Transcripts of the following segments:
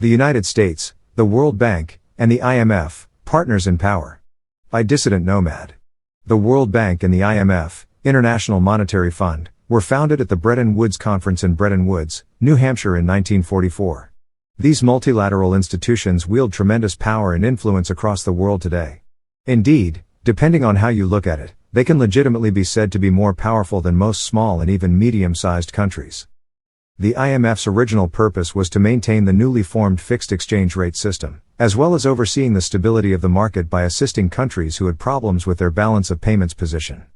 The United States, the World Bank, and the IMF, partners in power. By Dissident Nomad. The World Bank and the IMF, International Monetary Fund, were founded at the Bretton Woods Conference in Bretton Woods, New Hampshire in 1944. These multilateral institutions wield tremendous power and influence across the world today. Indeed, depending on how you look at it, they can legitimately be said to be more powerful than most small and even medium-sized countries. The IMF's original purpose was to maintain the newly formed fixed exchange rate system, as well as overseeing the stability of the market by assisting countries who had problems with their balance of payments position.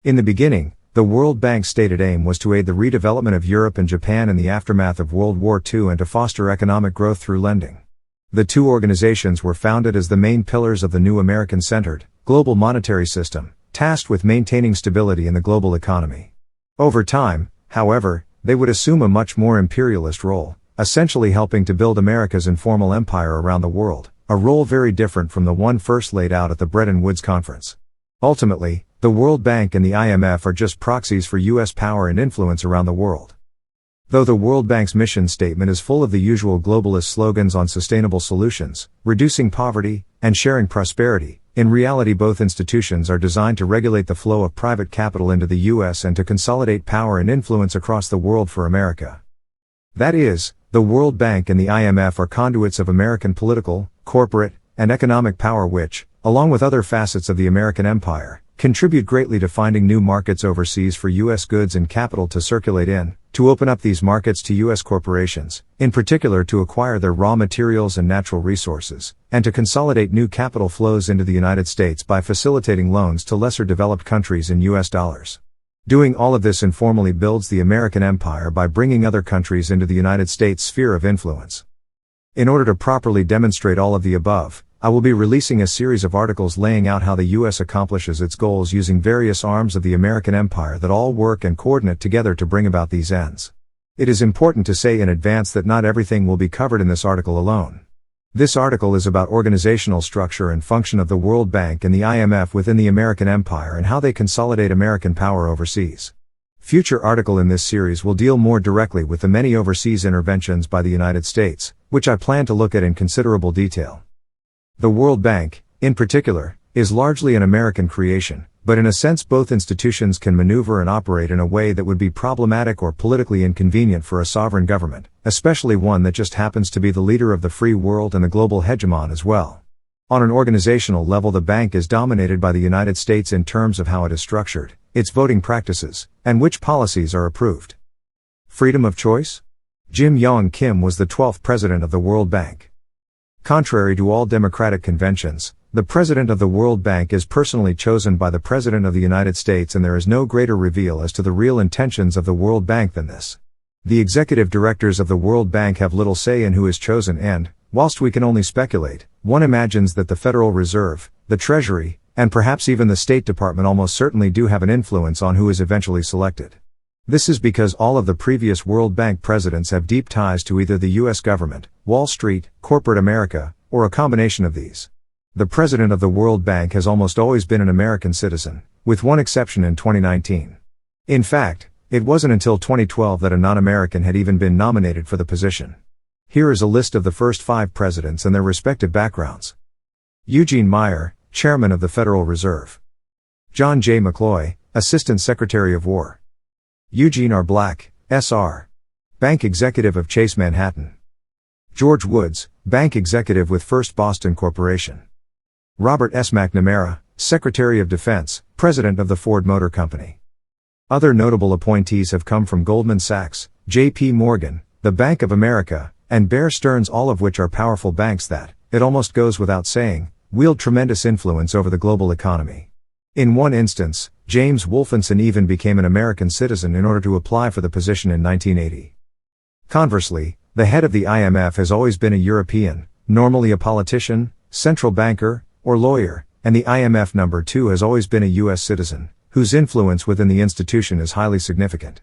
In the beginning, the World Bank's stated aim was to aid the redevelopment of Europe and Japan in the aftermath of World War II and to foster economic growth through lending. The two organizations were founded as the main pillars of the new American-centered, global monetary system, tasked with maintaining stability in the global economy. Over time, however, they would assume a much more imperialist role, essentially helping to build America's informal empire around the world, a role very different from the one first laid out at the Bretton Woods Conference. Ultimately, the World Bank and the IMF are just proxies for U.S. power and influence around the world. Though the World Bank's mission statement is full of the usual globalist slogans on sustainable solutions, reducing poverty, and sharing prosperity, in reality both institutions are designed to regulate the flow of private capital into the U.S. and to consolidate power and influence across the world for America. That is, the World Bank and the IMF are conduits of American political, corporate, and economic power which, along with other facets of the American empire, contribute greatly to finding new markets overseas for U.S. goods and capital to circulate in, to open up these markets to U.S. corporations, in particular to acquire their raw materials and natural resources, and to consolidate new capital flows into the United States by facilitating loans to lesser developed countries in U.S. dollars. Doing all of this informally builds the American empire by bringing other countries into the United States' sphere of influence. In order to properly demonstrate all of the above, I will be releasing a series of articles laying out how the U.S. accomplishes its goals using various arms of the American empire that all work and coordinate together to bring about these ends. It is important to say in advance that not everything will be covered in this article alone. This article is about organizational structure and function of the World Bank and the IMF within the American empire and how they consolidate American power overseas. Future article in this series will deal more directly with the many overseas interventions by the United States, which I plan to look at in considerable detail. The World Bank, in particular, is largely an American creation, but in a sense both institutions can maneuver and operate in a way that would be problematic or politically inconvenient for a sovereign government, especially one that just happens to be the leader of the free world and the global hegemon as well. On an organizational level, the bank is dominated by the United States in terms of how it is structured, its voting practices, and which policies are approved. Freedom of choice? Jim Yong Kim was the 12th president of the World Bank. Contrary to all democratic conventions, the president of the World Bank is personally chosen by the President of the United States, and there is no greater reveal as to the real intentions of the World Bank than this. The executive directors of the World Bank have little say in who is chosen and, whilst we can only speculate, one imagines that the Federal Reserve, the Treasury, and perhaps even the State Department almost certainly do have an influence on who is eventually selected. This is because all of the previous World Bank presidents have deep ties to either the U.S. government, Wall Street, corporate America, or a combination of these. The president of the World Bank has almost always been an American citizen, with one exception in 2019. In fact, it wasn't until 2012 that a non-American had even been nominated for the position. Here is a list of the first 5 presidents and their respective backgrounds. Eugene Meyer, Chairman of the Federal Reserve. John J. McCloy, Assistant Secretary of War. Eugene R. Black, S.R. Bank Executive of Chase Manhattan. George Woods, Bank Executive with First Boston Corporation. Robert S. McNamara, Secretary of Defense, President of the Ford Motor Company. Other notable appointees have come from Goldman Sachs, J.P. Morgan, the Bank of America, and Bear Stearns, all of which are powerful banks that, it almost goes without saying, wield tremendous influence over the global economy. In one instance, James Wolfenson even became an American citizen in order to apply for the position in 1980. Conversely, the head of the IMF has always been a European, normally a politician, central banker, or lawyer, and the IMF number 2 has always been a U.S. citizen, whose influence within the institution is highly significant.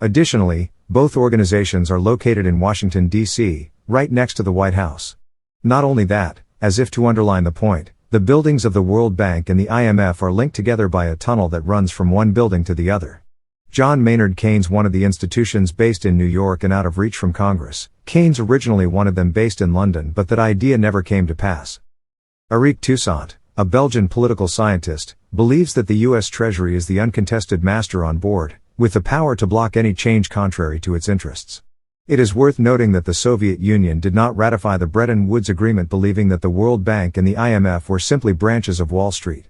Additionally, both organizations are located in Washington, D.C., right next to the White House. Not only that, as if to underline the point, the buildings of the World Bank and the IMF are linked together by a tunnel that runs from one building to the other. John Maynard Keynes wanted the institutions based in New York and out of reach from Congress. Keynes originally wanted them based in London, but that idea never came to pass. Eric Toussaint, a Belgian political scientist, believes that the U.S. Treasury is the uncontested master on board, with the power to block any change contrary to its interests. It is worth noting that the Soviet Union did not ratify the Bretton Woods Agreement, believing that the World Bank and the IMF were simply branches of Wall Street.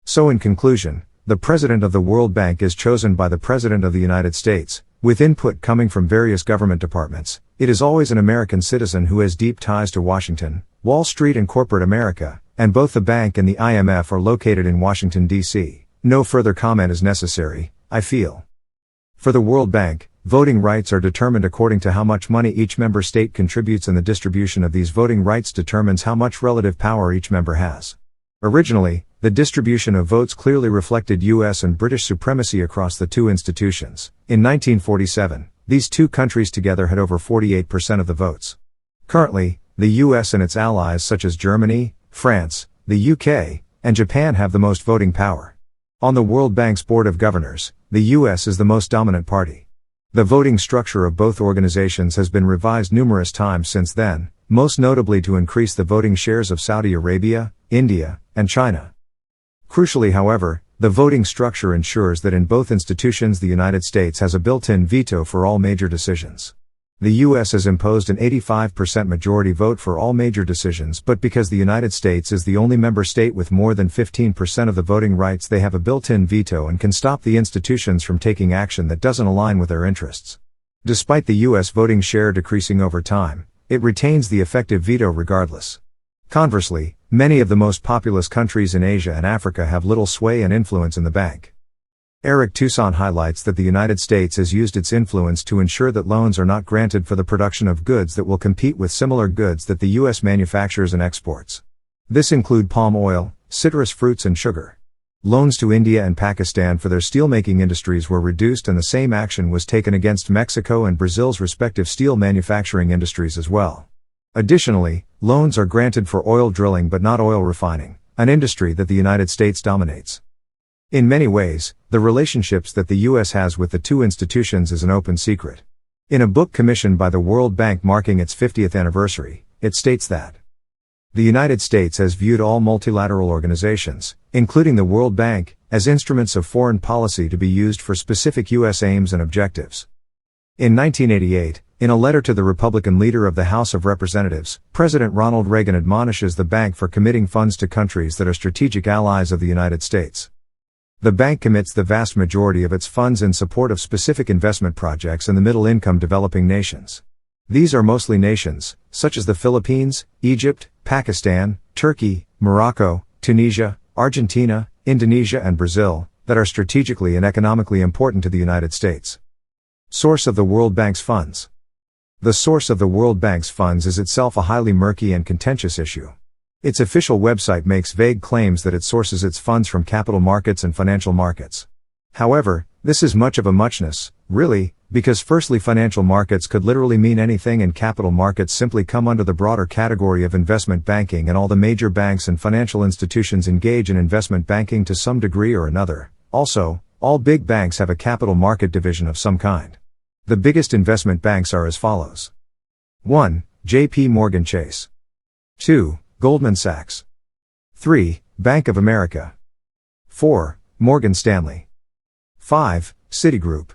So in conclusion, the President of the World Bank is chosen by the President of the United States, with input coming from various government departments. It is always an American citizen who has deep ties to Washington, Wall Street and corporate America, and both the bank and the IMF are located in Washington, D.C. No further comment is necessary, I feel. For the World Bank, voting rights are determined according to how much money each member state contributes, and the distribution of these voting rights determines how much relative power each member has. Originally, the distribution of votes clearly reflected U.S. and British supremacy across the two institutions. In 1947, these two countries together had over 48% of the votes. Currently, the U.S. and its allies such as Germany, France, the U.K., and Japan have the most voting power. On the World Bank's Board of Governors, the U.S. is the most dominant party. The voting structure of both organizations has been revised numerous times since then, most notably to increase the voting shares of Saudi Arabia, India, and China. Crucially, however, the voting structure ensures that in both institutions the United States has a built-in veto for all major decisions. The U.S. has imposed an 85% majority vote for all major decisions, but because the United States is the only member state with more than 15% of the voting rights, they have a built-in veto and can stop the institutions from taking action that doesn't align with their interests. Despite the U.S. voting share decreasing over time, it retains the effective veto regardless. Conversely, many of the most populous countries in Asia and Africa have little sway and influence in the bank. Eric Toussaint highlights that the United States has used its influence to ensure that loans are not granted for the production of goods that will compete with similar goods that the U.S. manufactures and exports. This include palm oil, citrus fruits and sugar. Loans to India and Pakistan for their steelmaking industries were reduced, and the same action was taken against Mexico and Brazil's respective steel manufacturing industries as well. Additionally, loans are granted for oil drilling but not oil refining, an industry that the United States dominates. In many ways, the relationships that the U.S. has with the two institutions is an open secret. In a book commissioned by the World Bank marking its 50th anniversary, it states that the United States has viewed all multilateral organizations, including the World Bank, as instruments of foreign policy to be used for specific U.S. aims and objectives. In 1988, in a letter to the Republican leader of the House of Representatives, President Ronald Reagan admonishes the bank for committing funds to countries that are strategic allies of the United States. The bank commits the vast majority of its funds in support of specific investment projects in the middle-income developing nations. These are mostly nations, such as the Philippines, Egypt, Pakistan, Turkey, Morocco, Tunisia, Argentina, Indonesia and Brazil, that are strategically and economically important to the United States. Source of the World Bank's funds. The source of the World Bank's funds is itself a highly murky and contentious issue. Its official website makes vague claims that it sources its funds from capital markets and financial markets. However, this is much of a muchness, really, because firstly, financial markets could literally mean anything and capital markets simply come under the broader category of investment banking, and all the major banks and financial institutions engage in investment banking to some degree or another. Also, all big banks have a capital market division of some kind. The biggest investment banks are as follows. 1. J.P. Morgan Chase. 2. Goldman Sachs. 3. Bank of America. 4. Morgan Stanley. 5. Citigroup.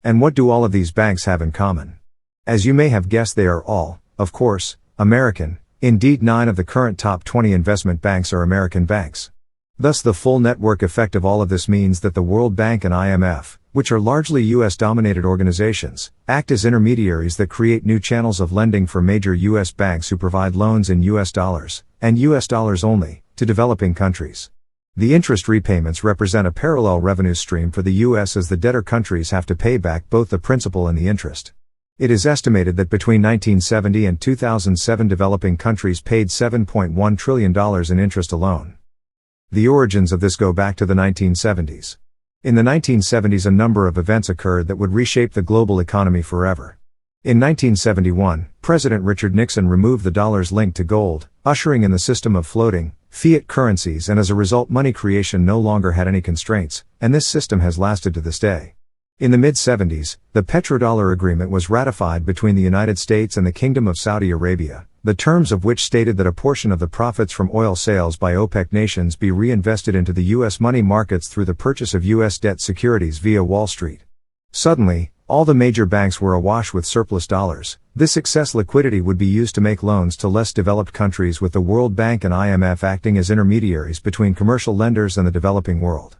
And what do all of these banks have in common? As you may have guessed, they are all, of course, American. Indeed, 9 of the current top 20 investment banks are American banks. Thus, the full network effect of all of this means that the World Bank and IMF, which are largely U.S.-dominated organizations, act as intermediaries that create new channels of lending for major U.S. banks who provide loans in U.S. dollars, and U.S. dollars only, to developing countries. The interest repayments represent a parallel revenue stream for the U.S. as the debtor countries have to pay back both the principal and the interest. It is estimated that between 1970 and 2007 developing countries paid $7.1 trillion in interest alone. The origins of this go back to the 1970s. In the 1970s, a number of events occurred that would reshape the global economy forever. In 1971, President Richard Nixon removed the dollar's link to gold, ushering in the system of floating, fiat currencies, and as a result money creation no longer had any constraints, and this system has lasted to this day. In the mid-70s, the Petrodollar Agreement was ratified between the United States and the Kingdom of Saudi Arabia, the terms of which stated that a portion of the profits from oil sales by OPEC nations be reinvested into the U.S. money markets through the purchase of U.S. debt securities via Wall Street. Suddenly, all the major banks were awash with surplus dollars. This excess liquidity would be used to make loans to less developed countries, with the World Bank and IMF acting as intermediaries between commercial lenders and the developing world.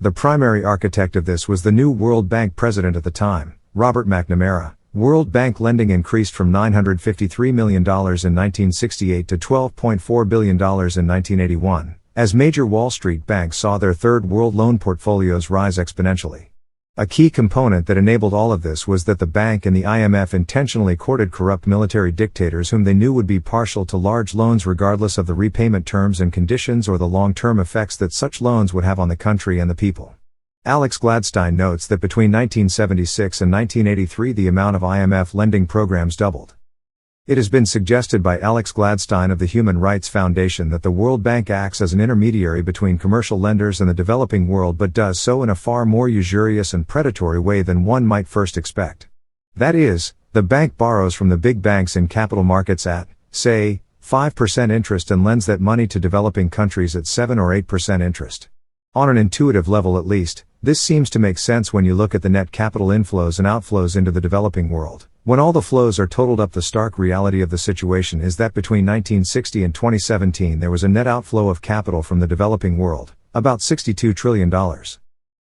The primary architect of this was the new World Bank president at the time, Robert McNamara. World Bank lending increased from $953 million in 1968 to $12.4 billion in 1981, as major Wall Street banks saw their third world loan portfolios rise exponentially. A key component that enabled all of this was that the bank and the IMF intentionally courted corrupt military dictators whom they knew would be partial to large loans regardless of the repayment terms and conditions or the long-term effects that such loans would have on the country and the people. Alex Gladstein notes that between 1976 and 1983 the amount of IMF lending programs doubled. It has been suggested by Alex Gladstein of the Human Rights Foundation that the World Bank acts as an intermediary between commercial lenders and the developing world, but does so in a far more usurious and predatory way than one might first expect. That is, the bank borrows from the big banks in capital markets at, say, 5% interest and lends that money to developing countries at 7 or 8% interest. On an intuitive level at least, this seems to make sense when you look at the net capital inflows and outflows into the developing world. When all the flows are totaled up, the stark reality of the situation is that between 1960 and 2017 there was a net outflow of capital from the developing world, about $62 trillion.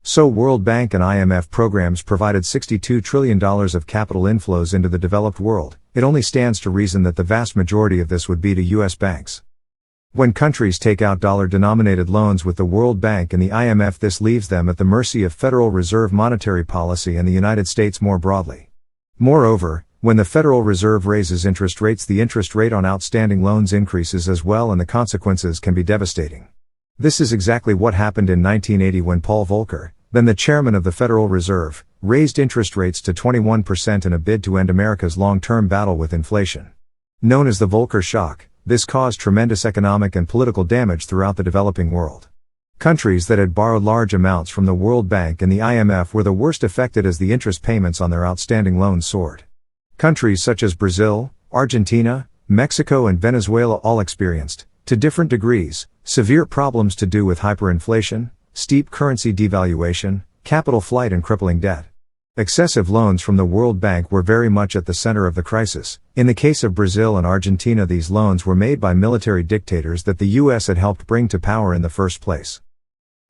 So World Bank and IMF programs provided $62 trillion of capital inflows into the developed world. It only stands to reason that the vast majority of this would be to U.S. banks. When countries take out dollar-denominated loans with the World Bank and the IMF, this leaves them at the mercy of Federal Reserve monetary policy and the United States more broadly. Moreover, when the Federal Reserve raises interest rates, the interest rate on outstanding loans increases as well, and the consequences can be devastating. This is exactly what happened in 1980 when Paul Volcker, then the chairman of the Federal Reserve, raised interest rates to 21% in a bid to end America's long-term battle with inflation. Known as the Volcker shock, this caused tremendous economic and political damage throughout the developing world. Countries that had borrowed large amounts from the World Bank and the IMF were the worst affected as the interest payments on their outstanding loans soared. Countries such as Brazil, Argentina, Mexico and Venezuela all experienced, to different degrees, severe problems to do with hyperinflation, steep currency devaluation, capital flight and crippling debt. Excessive loans from the World Bank were very much at the center of the crisis. In the case of Brazil and Argentina, these loans were made by military dictators that the U.S. had helped bring to power in the first place.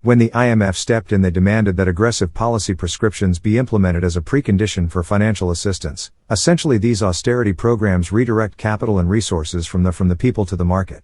When the IMF stepped in, they demanded that aggressive policy prescriptions be implemented as a precondition for financial assistance. Essentially, these austerity programs redirect capital and resources from the people to the market.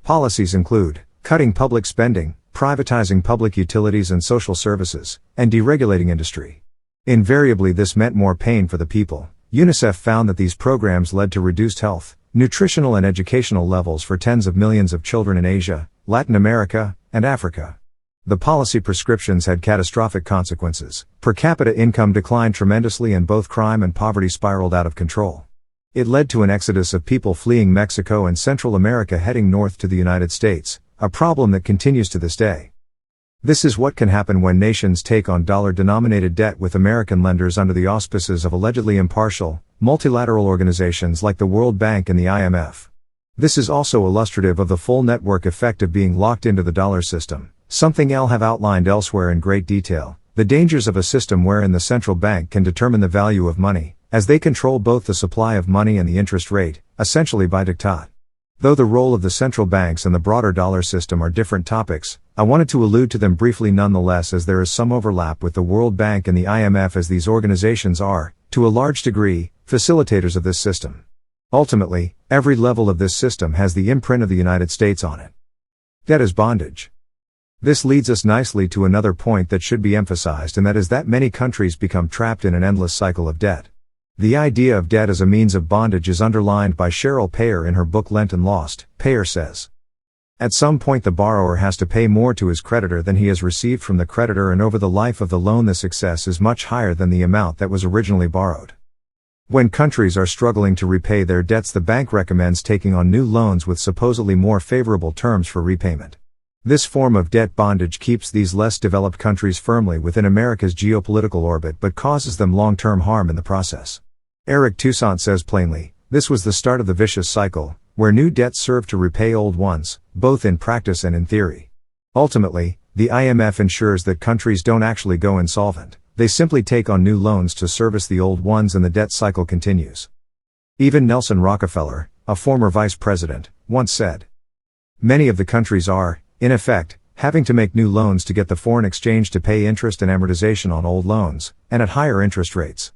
Policies include cutting public spending, privatizing public utilities and social services, and deregulating industry. Invariably, this meant more pain for the people. UNICEF found that these programs led to reduced health, nutritional and educational levels for tens of millions of children in Asia, Latin America, and Africa. The policy prescriptions had catastrophic consequences. Per capita income declined tremendously and both crime and poverty spiraled out of control. It led to an exodus of people fleeing Mexico and Central America heading north to the United States, a problem that continues to this day. This is what can happen when nations take on dollar-denominated debt with American lenders under the auspices of allegedly impartial, multilateral organizations like the World Bank and the IMF. This is also illustrative of the full network effect of being locked into the dollar system. Something I'll have outlined elsewhere in great detail, the dangers of a system wherein the central bank can determine the value of money, as they control both the supply of money and the interest rate, essentially by diktat. Though the role of the central banks and the broader dollar system are different topics, I wanted to allude to them briefly nonetheless, as there is some overlap with the World Bank and the IMF, as these organizations are, to a large degree, facilitators of this system. Ultimately, every level of this system has the imprint of the United States on it. Debt is bondage. This leads us nicely to another point that should be emphasized, and that is that many countries become trapped in an endless cycle of debt. The idea of debt as a means of bondage is underlined by Cheryl Payer in her book Lent and Lost. Payer says, at some point the borrower has to pay more to his creditor than he has received from the creditor, and over the life of the loan the excess is much higher than the amount that was originally borrowed. When countries are struggling to repay their debts, the bank recommends taking on new loans with supposedly more favorable terms for repayment. This form of debt bondage keeps these less developed countries firmly within America's geopolitical orbit but causes them long-term harm in the process. Eric Toussaint says plainly, this was the start of the vicious cycle, where new debts serve to repay old ones, both in practice and in theory. Ultimately, the IMF ensures that countries don't actually go insolvent, they simply take on new loans to service the old ones and the debt cycle continues. Even Nelson Rockefeller, a former vice president, once said, "Many of the countries are, in effect, having to make new loans to get the foreign exchange to pay interest and amortization on old loans, and at higher interest rates."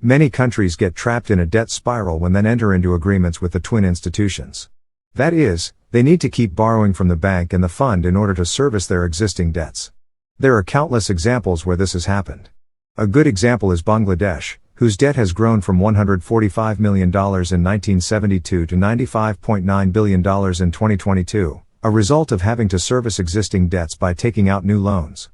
Many countries get trapped in a debt spiral when then enter into agreements with the twin institutions. That is, they need to keep borrowing from the bank and the fund in order to service their existing debts. There are countless examples where this has happened. A good example is Bangladesh, whose debt has grown from $145 million in 1972 to $95.9 billion in 2022, a result of having to service existing debts by taking out new loans.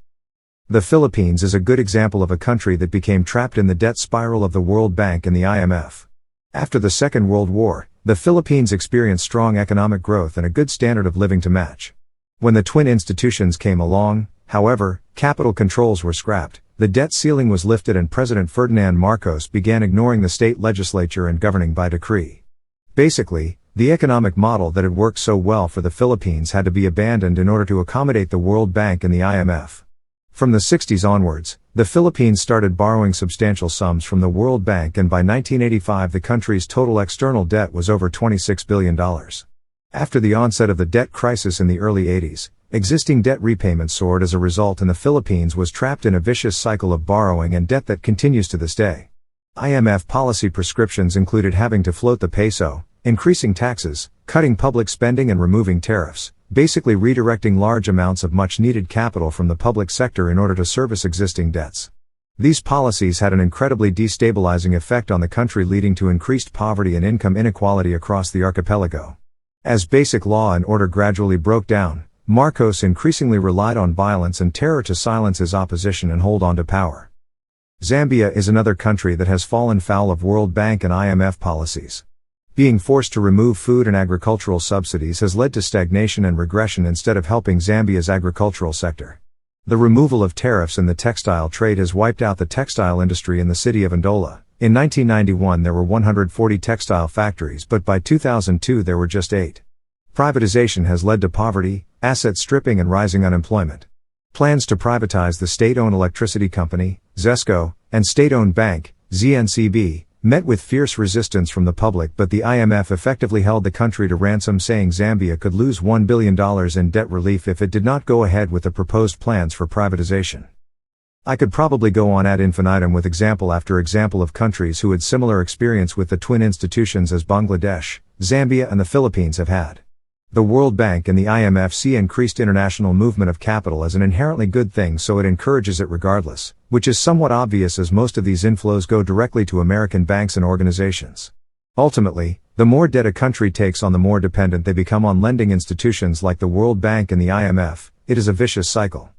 The Philippines is a good example of a country that became trapped in the debt spiral of the World Bank and the IMF. After the Second World War, the Philippines experienced strong economic growth and a good standard of living to match. When the twin institutions came along, however, capital controls were scrapped, the debt ceiling was lifted and President Ferdinand Marcos began ignoring the state legislature and governing by decree. Basically, the economic model that had worked so well for the Philippines had to be abandoned in order to accommodate the World Bank and the IMF. From the 60s onwards, the Philippines started borrowing substantial sums from the World Bank, and by 1985 the country's total external debt was over $26 billion. After the onset of the debt crisis in the early 80s, existing debt repayments soared as a result, and the Philippines was trapped in a vicious cycle of borrowing and debt that continues to this day. IMF policy prescriptions included having to float the peso, increasing taxes, cutting public spending and removing tariffs, basically redirecting large amounts of much-needed capital from the public sector in order to service existing debts. These policies had an incredibly destabilizing effect on the country, leading to increased poverty and income inequality across the archipelago. As basic law and order gradually broke down, Marcos increasingly relied on violence and terror to silence his opposition and hold on to power. Zambia is another country that has fallen foul of World Bank and IMF policies. Being forced to remove food and agricultural subsidies has led to stagnation and regression instead of helping Zambia's agricultural sector. The removal of tariffs in the textile trade has wiped out the textile industry in the city of Ndola. In 1991 there were 140 textile factories, but by 2002 there were just 8. Privatization has led to poverty, asset stripping and rising unemployment. Plans to privatize the state-owned electricity company, ZESCO, and state-owned bank, ZNCB, met with fierce resistance from the public, but the IMF effectively held the country to ransom, saying Zambia could lose $1 billion in debt relief if it did not go ahead with the proposed plans for privatization. I could probably go on ad infinitum with example after example of countries who had similar experience with the twin institutions as Bangladesh, Zambia and the Philippines have had. The World Bank and the IMF see increased international movement of capital as an inherently good thing, so it encourages it regardless, which is somewhat obvious as most of these inflows go directly to American banks and organizations. Ultimately, the more debt a country takes on, the more dependent they become on lending institutions like the World Bank and the IMF. It is a vicious cycle.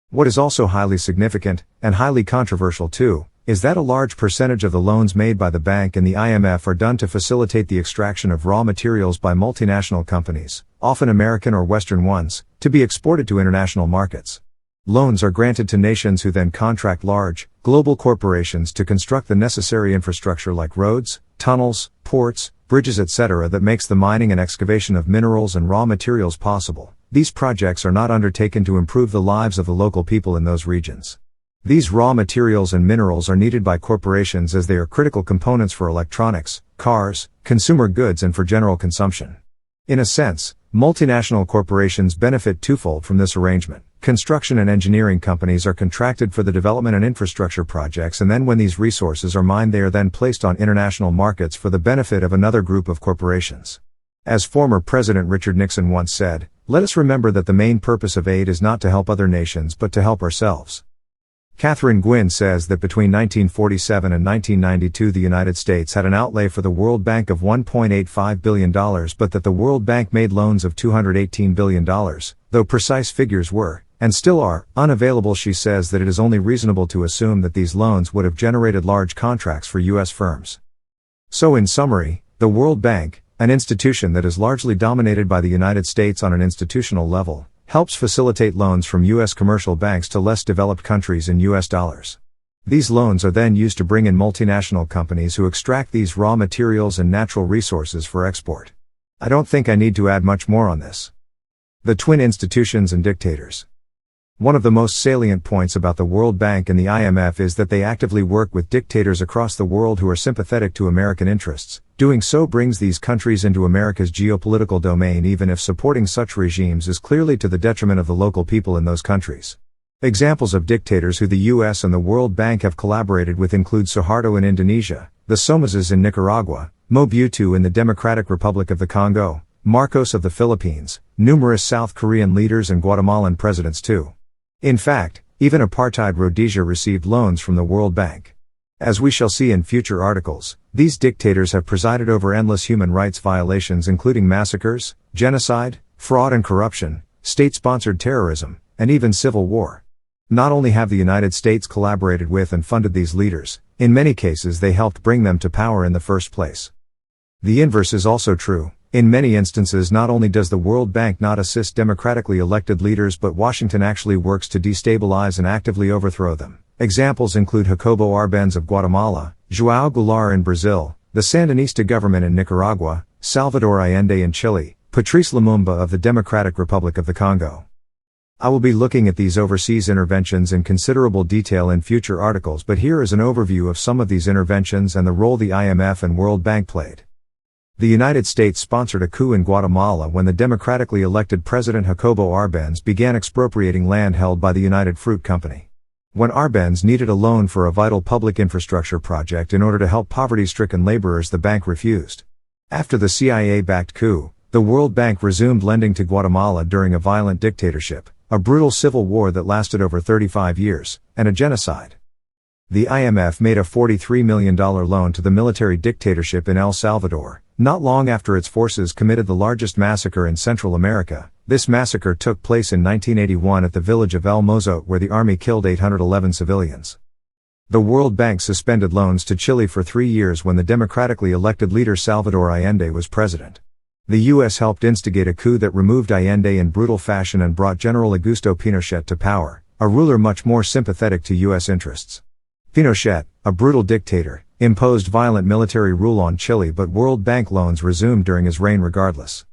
What is also highly significant, and highly controversial too, is that a large percentage of the loans made by the bank and the IMF are done to facilitate the extraction of raw materials by multinational companies, often American or Western ones, to be exported to international markets. Loans are granted to nations who then contract large, global corporations to construct the necessary infrastructure like roads, tunnels, ports, bridges etc. that makes the mining and excavation of minerals and raw materials possible. These projects are not undertaken to improve the lives of the local people in those regions. These raw materials and minerals are needed by corporations as they are critical components for electronics, cars, consumer goods and for general consumption. In a sense, multinational corporations benefit twofold from this arrangement. Construction and engineering companies are contracted for the development and infrastructure projects, and then when these resources are mined they are then placed on international markets for the benefit of another group of corporations. As former President Richard Nixon once said, "Let us remember that the main purpose of aid is not to help other nations but to help ourselves." Catherine Gwynne says that between 1947 and 1992 the United States had an outlay for the World Bank of $1.85 billion, but that the World Bank made loans of $218 billion, though precise figures were, and still are, unavailable. She says that it is only reasonable to assume that these loans would have generated large contracts for U.S. firms. So in summary, the World Bank, an institution that is largely dominated by the United States on an institutional level, helps facilitate loans from U.S. commercial banks to less developed countries in U.S. dollars. These loans are then used to bring in multinational companies who extract these raw materials and natural resources for export. I don't think I need to add much more on this. The twin institutions and dictators. One of the most salient points about the World Bank and the IMF is that they actively work with dictators across the world who are sympathetic to American interests. Doing so brings these countries into America's geopolitical domain, even if supporting such regimes is clearly to the detriment of the local people in those countries. Examples of dictators who the US and the World Bank have collaborated with include Suharto in Indonesia, the Somozas in Nicaragua, Mobutu in the Democratic Republic of the Congo, Marcos of the Philippines, numerous South Korean leaders and Guatemalan presidents too. In fact, even apartheid Rhodesia received loans from the World Bank. As we shall see in future articles, these dictators have presided over endless human rights violations including massacres, genocide, fraud and corruption, state-sponsored terrorism, and even civil war. Not only have the United States collaborated with and funded these leaders, in many cases they helped bring them to power in the first place. The inverse is also true. In many instances, not only does the World Bank not assist democratically elected leaders, but Washington actually works to destabilize and actively overthrow them. Examples include Jacobo Arbenz of Guatemala, João Goulart in Brazil, the Sandinista government in Nicaragua, Salvador Allende in Chile, Patrice Lumumba of the Democratic Republic of the Congo. I will be looking at these overseas interventions in considerable detail in future articles, but here is an overview of some of these interventions and the role the IMF and World Bank played. The United States sponsored a coup in Guatemala when the democratically elected President Jacobo Arbenz began expropriating land held by the United Fruit Company. When Arbenz needed a loan for a vital public infrastructure project in order to help poverty-stricken laborers, the bank refused. After the CIA-backed coup, the World Bank resumed lending to Guatemala during a violent dictatorship, a brutal civil war that lasted over 35 years, and a genocide. The IMF made a $43 million loan to the military dictatorship in El Salvador, not long after its forces committed the largest massacre in Central America. This massacre took place in 1981 at the village of El Mozote, where the army killed 811 civilians. The World Bank suspended loans to Chile for 3 years when the democratically elected leader Salvador Allende was president. The U.S. helped instigate a coup that removed Allende in brutal fashion and brought General Augusto Pinochet to power, a ruler much more sympathetic to U.S. interests. Pinochet, a brutal dictator, imposed violent military rule on Chile, but World Bank loans resumed during his reign regardless.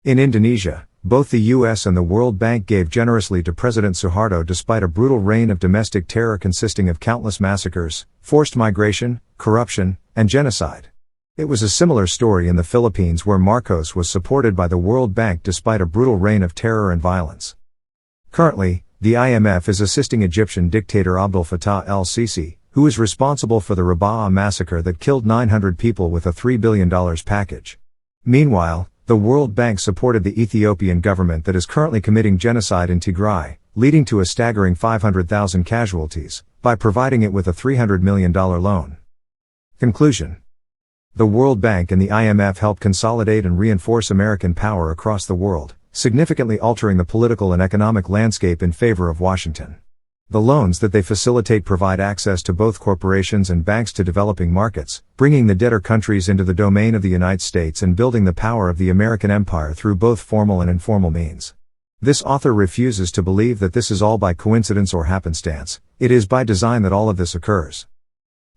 In Indonesia, both the U.S. and the World Bank gave generously to President Suharto despite a brutal reign of domestic terror consisting of countless massacres, forced migration, corruption, and genocide. It was a similar story in the Philippines, where Marcos was supported by the World Bank despite a brutal reign of terror and violence. Currently, the IMF is assisting Egyptian dictator Abdel Fattah el-Sisi, who is responsible for the Rabaa massacre that killed 900 people with a $3 billion package. Meanwhile, the World Bank supported the Ethiopian government that is currently committing genocide in Tigray, leading to a staggering 500,000 casualties, by providing it with a $300 million loan. Conclusion. The World Bank and the IMF helped consolidate and reinforce American power across the world, significantly altering the political and economic landscape in favor of Washington. The loans that they facilitate provide access to both corporations and banks to developing markets, bringing the debtor countries into the domain of the United States and building the power of the American empire through both formal and informal means. This author refuses to believe that this is all by coincidence or happenstance. It is by design that all of this occurs.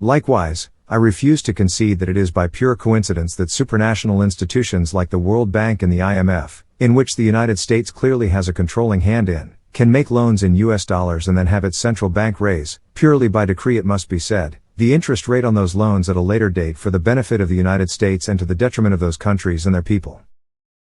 Likewise, I refuse to concede that it is by pure coincidence that supranational institutions like the World Bank and the IMF, in which the United States clearly has a controlling hand in, can make loans in US dollars and then have its central bank raise, purely by decree it must be said, the interest rate on those loans at a later date for the benefit of the United States and to the detriment of those countries and their people.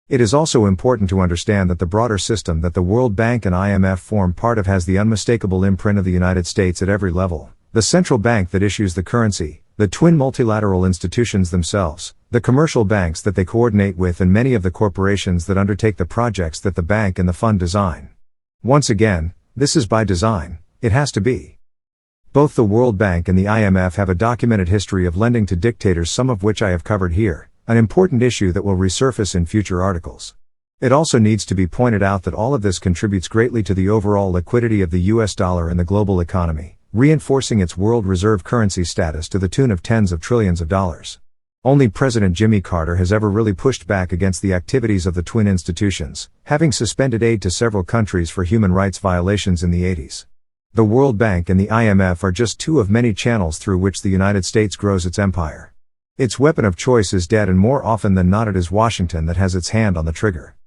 It is also important to understand that the broader system that the World Bank and IMF form part of has the unmistakable imprint of the United States at every level. The central bank that issues the currency, the twin multilateral institutions themselves, the commercial banks that they coordinate with, and many of the corporations that undertake the projects that the bank and the fund design. Once again, this is by design. It has to be. Both the World Bank and the IMF have a documented history of lending to dictators, some of which I have covered here, an important issue that will resurface in future articles. It also needs to be pointed out that all of this contributes greatly to the overall liquidity of the US dollar and the global economy, reinforcing its world reserve currency status to the tune of tens of trillions of dollars. Only President Jimmy Carter has ever really pushed back against the activities of the twin institutions, having suspended aid to several countries for human rights violations in the 80s. The World Bank and the IMF are just two of many channels through which the United States grows its empire. Its weapon of choice is debt, and more often than not it is Washington that has its hand on the trigger.